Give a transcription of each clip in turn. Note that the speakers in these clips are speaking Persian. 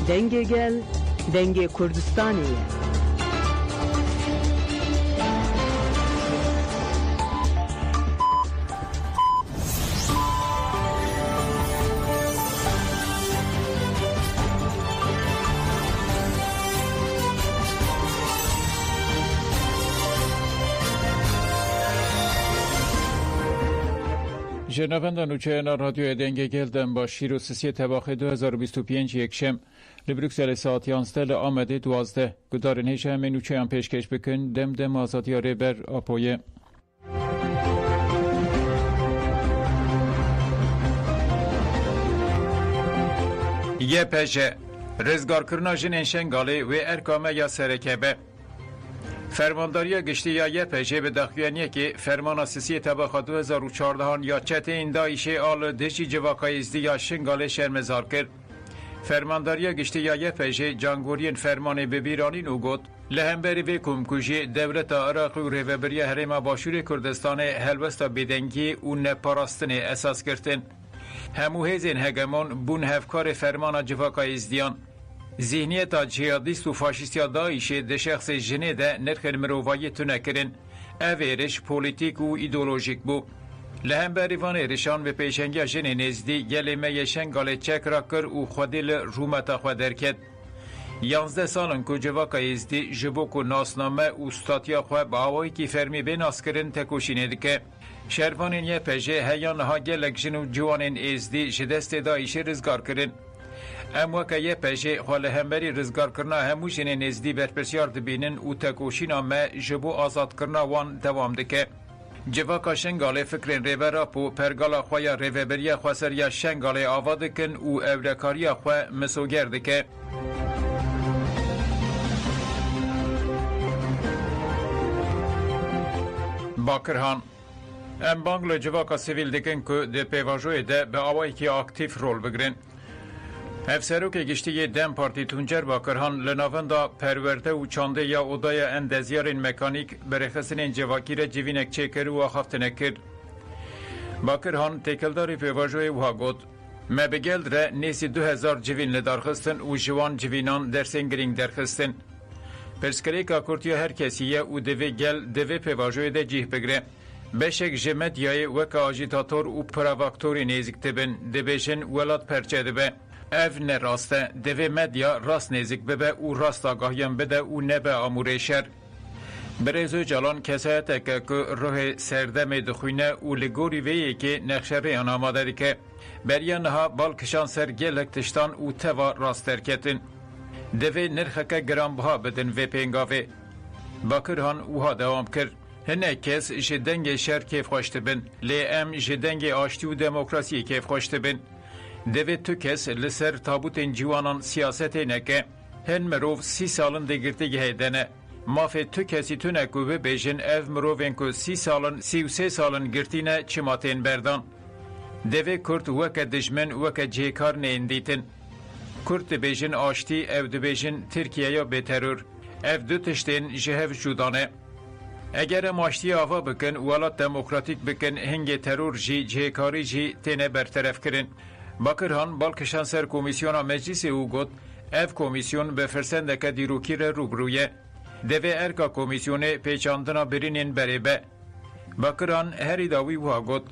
دنگ گل دنگ کردستانیه. جنابندان نوچه رادیو دنگ گلدن با شیر و سسی تباخ 2025 یکشم لبروکسل ساعت 11 آمده 12 گدار نیشه همه نوچه هم پیشکش بکن دم آزادی آره بر آپویه. یه پیشه رزگار کرنا جنین شنگاله و ارکامه یا سرکبه فرمانداری گشتی یا یه پیشه به دخویانیه که فرمان اساسی تباخ 2014 یا چت این دایشه آل دشی جواکای ازدی یا شنگاله شرمزار کرد. فرمانداری گشتی یا یه پیشه جانگورین فرمان ببیرانی نوگوت لهمبری و کمکوشی دولت عراق و ریوبری هرما باشور کردستان هلوستا بیدنگی و نپاراستن اساس کردن. همو هزین هگمون بون هفکار فرمان جواکای ازدیان ذهنیت جهادیست و فاشیستی داعش ده شخص جنه ده نرخ مروایی تنکرن اویرش پولیتیک و ایدولوژیک بو لهم بریوان ایرشان به پیشنگی جنه نزدی گلمه یشنگال چک را کر و خودیل رومتا خود درکد 11 سالن که جواکا ازدی جبوک و ناسنامه و ستاتیا خواه با آوائی که فرمی به ناس کرن تکوشینه دکه شروانین یه پجه هیان ها گلک جن و جوانین ازدی جدست داعش رزگار کرن ام وکه یه پیشه خاله همبری رزگار کرنا هموشین نزدی برپرسیار دبینن و تکوشین آمه جبو آزاد کرنا وان دوام دکه. جواکا شنگاله فکرین ریبرا پو پرگالا خواه ریوبری خواه یا شنگاله آواده کن و اورکاری خواه مسوگر دکه. باکرهان ام بانگل جواکا سیویل دکن که ده پیواجوی ده به آوائی که اکتیف رول بگرن. افسرو که گشتی دم پارتی تونجر باکرهان لناوندا پرورده و چانده یا اودای اندزیارین مکانیک برخصن جواکی را جوینک چکر و آخافتنه کرد. باکرهان تکلداری پیواجوی و ها گود مبگل را نیسی 2000 جوین لدارخستن و جوان جوینان در سنگرینگ درخستن. پرسکری که کورتیا هر کسیه و دوی گل دوی پیواجوی ده جیه بگره. بشک جمدیای وک آجیتاتور و پراواکتوری نیزک تبن دبیشن ولاد پرچه دبه. اف نه راسته دوی مدیا راست نزدیک ببه و راست آگاهیم بده و نبه آموره شر. برزو جلان کسایت که روح سردم دخوینه و لگوری ویه که نقشه ریان آماده که بریانها بالکشان سر گلک تشتان و توا راست ترکتن. دوی نرخه که گرامبها بدن و پینگاوه. باکرهان اوها دوام کرد. هنه کس جدنگ شر کیف خوشت بن. لی ام جدنگ آشتی و دموکراسی کیف خوشت بن. دوی تو کس لسر تابوت جوانان سیاست نکه هن مروف 30 سالن دگرتی گهیدنه مافه تو کسی تو نکوبه بیجن اف مروفین که 30 سالن 33 سالن گرتینه چماتین بردان دوی کرد وکه دجمن وکه جیکار نیندیتن کرد بیجن آشتی او دو بیجن ترکیه یا به ترور اف دو تشتین جهف جودانه اگر ماشتی آوا بکن ولات دموکراتیک بکن هنگ ترور جی جیکاری جی تینه برطرف کرن باکرهان بالکشان سر کمیسیون مجلس او گفت اف کمیسیون به فرسندک دیروکی را روبرویه دوی ارکا کمیسیون پیچاندنا برینین بریبه باکرهان هری داوی وها گفت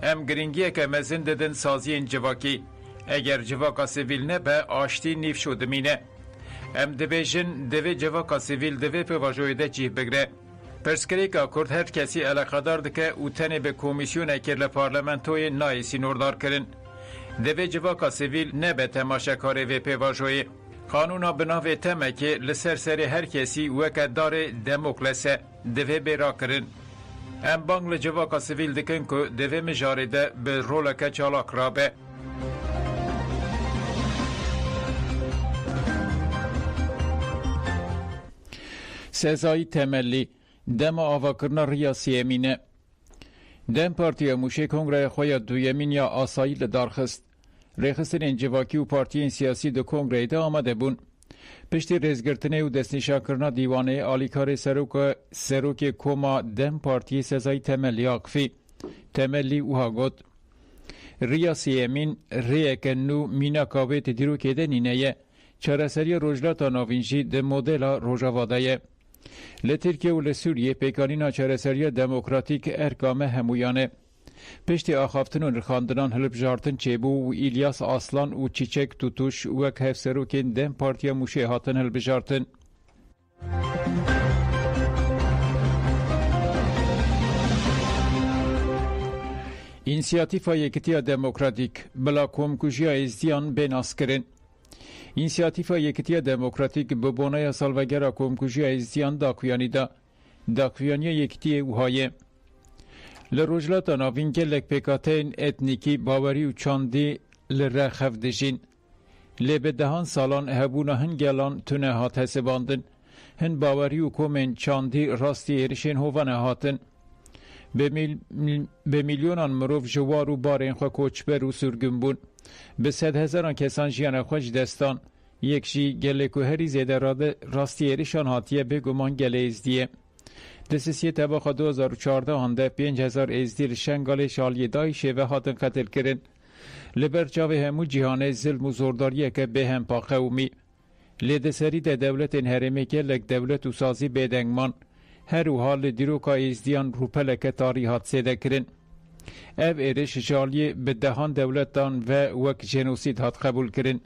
ام گرینگیه که مزن ددن سازی جواکی اگر جواکا سیویل نه به آشتی نیف شدمینه ام دبیجن دوی جواکا سیویل دوی پیواجویده جیه بگره پرسکری که کرد هر کسی علاقه دارد که او تنه به کمیسیون اکر لپارلمنتوی نایسی نوردار کرن دوی جواکا سیویل نه به تماشاکاره و پیواجوی قانونا بناوی تمه که لسر سر هر کسی وکت دار دموکلسه دوی بیرا کرن ام بانگل جواکا سیویل دکن که دوی مجارده به رولک چالاک رابه سزای تملی دم آواکرنا ریاسی امینه دم پارتی موشه کنگره خواه دویمین یا آسایی لدارخست ریخستن انجواکی و پارتی سیاسی دو کنگره ده آمده بون پشتی رزگرتنه و دستنشا کرنا دیوانه آلیکار سروک کوما دم پارتی سزای تملی آقفی تملی اوها گود ریاسی امین ریه کنو مینا کاوه تدیرو که ده نینه چارەسەری ڕۆژهەڵاتا ناوینجی د مۆدێلا ڕۆژاوادایە. لە ترکیە و لە سووریە پێکانینا چارەسەریە دەمۆکراتیک ئەرکامە هەمویانە. پشتی ئاخافتن و نرخاندنان هەڵبژارتن چێبوو و ئیلیاس ئاسلان و چیچەک توتوش وەک هەفسەرۆکێن دەم پارتیا موشێ هاتن هەڵبژارتن. İnisiyatifa Yekitiya Demokratik bila komkujiya ezdiyan benaskirin. İnisiyatifa Yekitiya Demokratik bi bonaya salvegera komkujiya ezdiyan dakuyanida. Dakuyaniya Yekitiye uhaye. Li rojlata navîn gelek pêkateyên etnîkî bawerî û çandî li re xev dijîn. Lê bi dehan salan hebûna hin gelan tune hat hesibandin. Hin bawerî û komên çandî rastî êrişên hovan hatin. Bi milyonan mirov ji war û barên xwe koçber û sürgün bûn. Bi sed hezaran kesan jiyana xwe ji destan. Yek jî gelê ku herî zêde rastî êrişan hatiye bêguman gelê êzdiye. Di sisiyê tebaxa 2014 de 5000 êzdî li Şengalê şaliyê Daişê ve hatin qetilkirin. Li ber çavê hemû cîhanê zilm û zordariyeke bêhempa qewmî. Lê di serî de dewletên herêmê gelek dewlet û sazî bêdengman her û halê dîroka êzdiyan rûpeleke tarî hat sêdekirin. Ev êriş jaliyê bi dehan dewletan ve wek jenosîd hat qebûl kirin.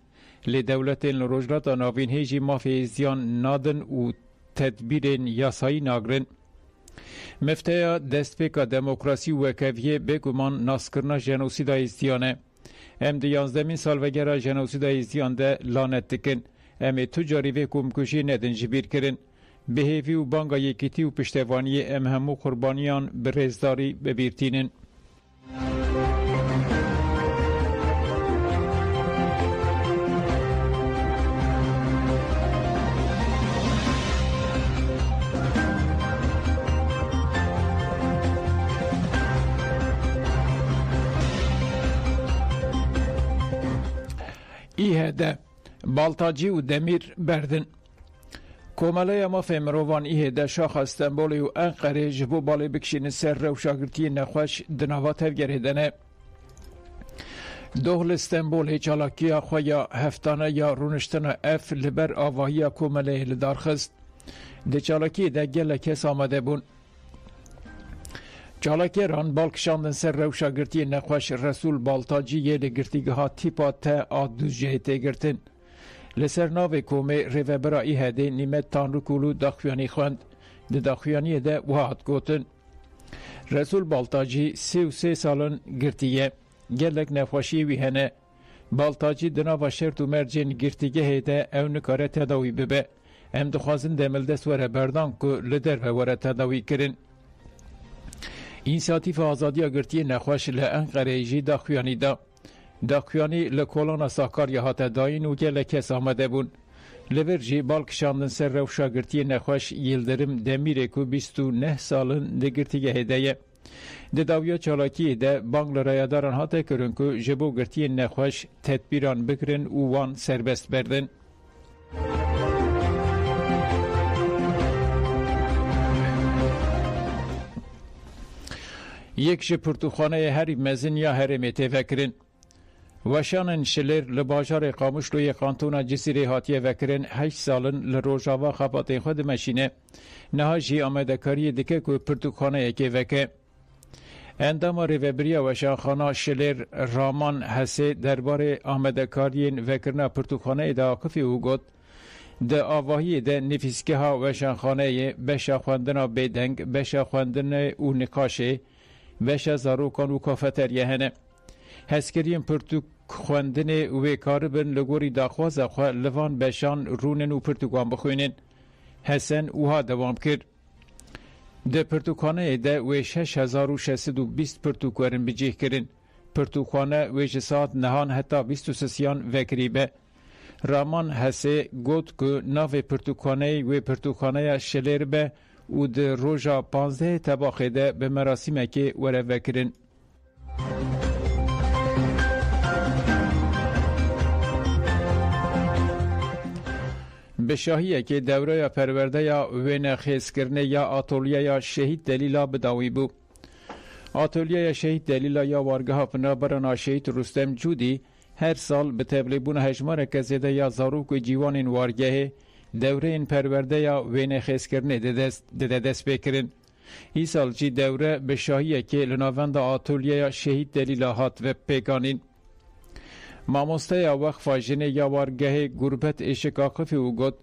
Lê dewletên li rojhilata navîn hêjî mafê êzdiyan nadin û tedbîrên yasayî nagirin. Mefteya destpêka demokrasî û wekeviyê bêguman naskirina jenosîda êzdiyan e. Em di 11mîn salvegera jenosîda êzdiyan de lanet dikin. Em ê tu carî vê komkujiyê nedin ji bîr kirin. Bihêvî û banga yekîtî û piştevaniyê em hemû qurbaniyan bi rêzdarî bibîrtînin. İHE'de Baltacı û Demir berdin. Komeleya mafê mirovan İHE'de şaxa Stenbolê û Enqerê ji bo balê bikişînin ser rewşagirtiyê nexweş di nava tevgerê de ne. Doh li Stenbolê çalakiya xwe ya heftane ya rûniştina ev li ber avahiya komeleyê li darxist. Di çalakiyê de gelek kes amade bûn. Çalakêran balkişandin ser rewşagirtiyê nexweş Resul Baltaciyê li girtîgeha tîpa te a duzcehê têgirtin. Li ser navê komê rêvebera İHEDê Nîmet Tanrıkulu daxuyanî xwend. Di daxuyaniyê de wiha hat gotin. Resul Baltacî 33 salin girtiye. Gelek nexweşiyê wî hene. Baltacî di nava şert û mercên girtîgehê de ew nikare tedawî bibe. Em dixwazin demildest were berdan ku li derve were tedawî kirin. İnisiyatîfa Azadiya Girtiyê Nexweş li Enqereyê jî daxuyanî da. Daxuyanî li kolana Sakarya hate dayîn û gelek kes amade bûn. Li vir jî balkişandin ser rewşagirtiyê Nexweş Yildirim Demirê ku 29 salin di girtîgehê de ye. Di dawiya çalakiyê de bang li rayadaran hate kirin ku ji bo girtiyên Nexweş tedbîran bikirin û wan serbest berdin. Yek ji pirtûxaneyê herî mezin ya herêmê têvekirin. Weşanên Şilêr li bajarê Qamişloyê Kantona Cisîrê hatiye vekirin 8 salin li rojava xebatên xwe dimeşîne. Niha jî amadekariyê dike ku pirtûxaneyekê veke. Endama rêveberiya weşanxana Şilêr Raman Hesê derbarê amadekariyên vekirina pirtûxaneyê de Aqifî û got di avahiyê de nivîsgeha weşanxaneyê beşa xwendina bêdeng, beşa xwendinê û nîqaşê, beşa zarokan û kafeteriye hene. Hezkiriyên pirtûk xwendinê wê karibin li gorî daxwaza xwe li van beşan rûnin û pirtûkan bixwînin. Hesen wiha dewam kir. Di pirtûkxaneyê de wê 6620 pirtûk werin bicih kirin. Pirtûkxane wê ji saet nehan heta 23 vekirîbe. Raman Hesê got ku navê pirtûkxaneyê wê pirtûkxaneya Şilêr be û di roja 15 tebaxê de bi merasîmekê were vekirin. Bi şahiyekê dewreya perwerdeya wênexêzkirinê ya atolyeya Şehîd Delîla bidawî bû. Atolyeya Şehîd Delîla ya wargeha Pınarberana Şehîd Rûstem Cûdî هر سال به تبلیغون هجمار کزیده یا زاروک و جیوان وارگه دوره این پرورده یا وین خیز کرنه ده دست بکرن. ای سال جی دوره به شاهیه که لناوند آتولیه یا شهید دلیلاحات و پیکانین. ماموسته یا وقفا جنه یا وارگه گربت اشک آقفی و گد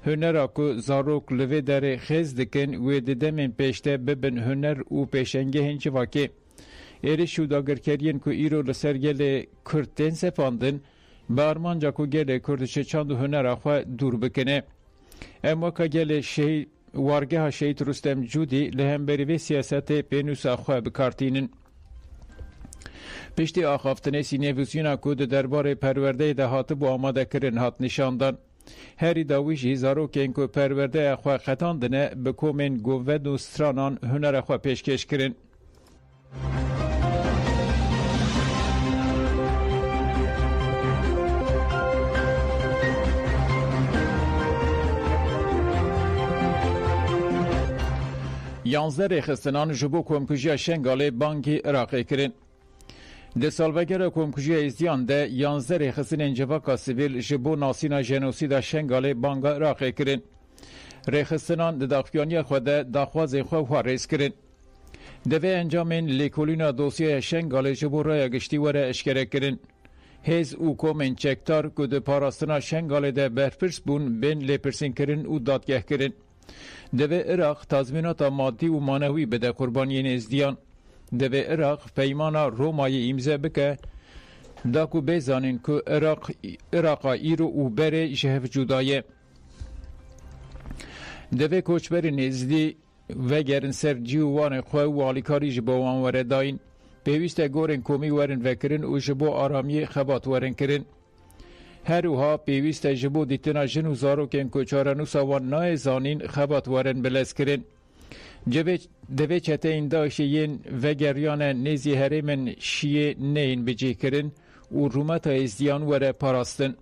هنر که زاروک لوی در خیز دکن و ددمین پیشته ببن هنر و پیشنگه هنچ واقع. ایری شوداگر کرین که ایرو لسر گل کردن سپاندن به ارمانجا که گل کردش چند هنر آخوا دور بکنه. اما که گل وارگه ها شهید رستم جودی لهم بریوی سیاست پینوس آخوا بکارتینن. پشتی آخافتنه سینیوزیونا که درباره پرورده دهات با آماده کرن هات نشاندن. هری داویجی زاروک اینکو پرورده آخوا خطاندنه بکومن گوود و سترانان هنر آخوا پیشکش کرن. یانزده رخستنان جبو کمکجی شنگاله بانکی عراقی کرن. ده سالوگر کمکجی ازدیان ده یانزده رخستن انجواکا سیویل جبو ناسینا جنوسیدا شنگاله بانگا عراقی کرن. رخستنان ده داخوانی خود داخواز خود وارز کرن. دوی انجامین لیکولینا دوسیه شنگاله جبو رای گشتی وره اشکره کرن. هز او کومن چکتار که ده پاراستنا شنگاله ده برپرس بون بین لیپرسین کرن و دادگه کرن. دوی عراق تضمینات مادی و مانوی بده قربانیین ازدیان. دوی عراق پیمانا رومای امضا بکه داکو بزانین که عراق ایرو و بره جهف جدایه. دوی کوچبر نزدی و گرن سر جیوان خواه و آلیکاری جبوان ورداین پیوسته گورن کومی ورن وکرن و جبو آرامی خبات ورن کرن. هروها پیوسته جبو دیتنا جنو زاروکن کوچارنوسا و نای زانین خبات ورن بلز کرن. دوی چته این داشتین و گریان نزی هرمن شیه نین بجی کرن و رومت ازدیان وره پاراستن.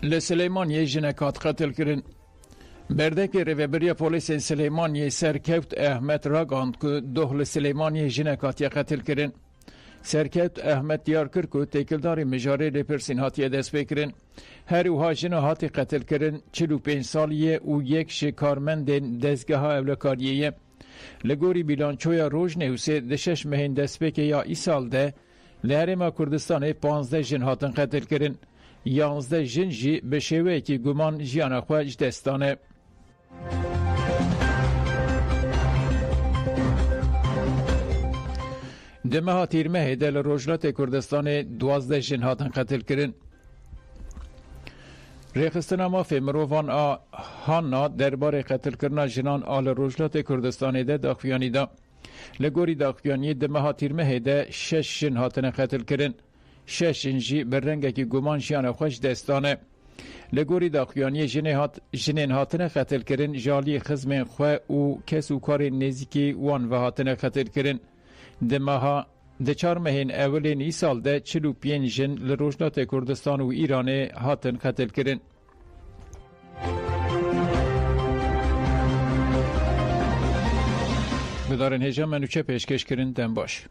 لسلیمانی جنکات قتل کرن. بردک ریوبری پولیس سلیمانی سرکوت احمد راگاند که دو لسلیمانی جنکات قتل کرن. سرکوت احمد دیار کرد که تکلداری مجاره لپرسین هاتی دست بکرن. هر اوها جنه هاتی قتل کرن 45 سالیه و یک شکارمند دزگاه اولکاریه. لگوری بیلانچویا روش نوسه دشش مهین دست بکه یا ای سال ده لحرم کردستان 15 جن هاتن قتل کرن. 11 جن جی به شیوه که گمان جیانا خواه دستانه. دمه ها تیرمه دل روجلات کردستان 12 جن هاتن قتل کرن. ریخستنا مافی مروفان هانا درباره قتل کرنا جنان آل روجلات کردستان ده داخویانی دا. لگوری داخویانی دمه ها تیرمه ده 6 جن هاتن قتل کرن. 6 جی بر رنگه که گمان شیان خوش دستانه. لگوری داخویانی جنین هاتنه قتل کرن جالی خزمین خواه و کس و کار نزیکی وان و هاتنه قتل کرن. دماها ده 4 مهین اولین ای سال ده 45 جن لروجلات کردستان و ایران هاتن قتل کرن. بدارن هجا منوچه پیشکش کرن دن باش.